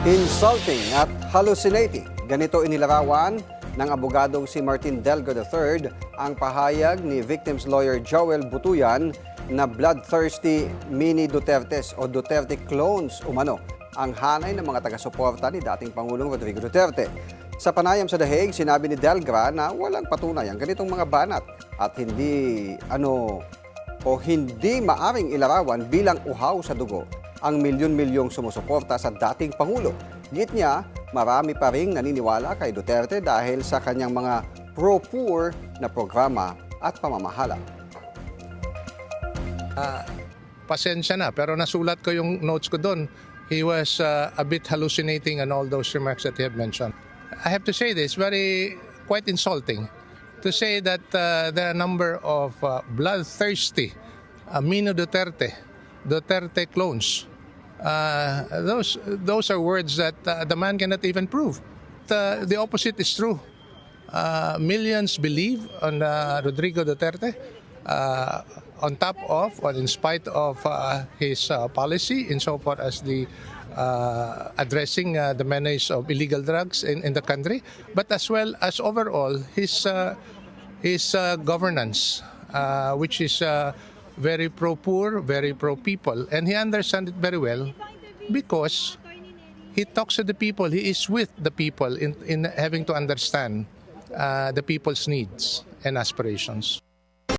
Insulting at hallucinating. Ganito inilarawan ng abogadong si Martin Delgra III ang pahayag ni victim's lawyer Joel Butuyan na bloodthirsty mini-Dutertes o Duterte clones umano ang hanay ng mga taga-suporta ni dating Pangulong Rodrigo Duterte. Sa panayam sa The Hague, sinabi ni Delgra na walang patunay ang ganitong mga banat at hindi maaring ilarawan bilang uhaw sa dugo ang milyon-milyong sumusuporta sa dating Pangulo. Git niya, marami pa ring naniniwala kay Duterte dahil sa kanyang mga pro-poor na programa at pamamahala. Pasensya na, pero nasulat ko yung notes ko doon. He was a bit hallucinating and all those remarks that he had mentioned. I have to say this, quite insulting to say that there are a number of bloodthirsty mini-Duterte clones. Those are words that the man cannot even prove. The opposite is true. Millions believe on Rodrigo Duterte on top of or in spite of his policy insofar as the addressing the menace of illegal drugs in the country, but as well as overall his governance, which is very pro-poor, very pro-people, and he understands it very well because he talks to the people, he is with the people in having to understand the people's needs and aspirations.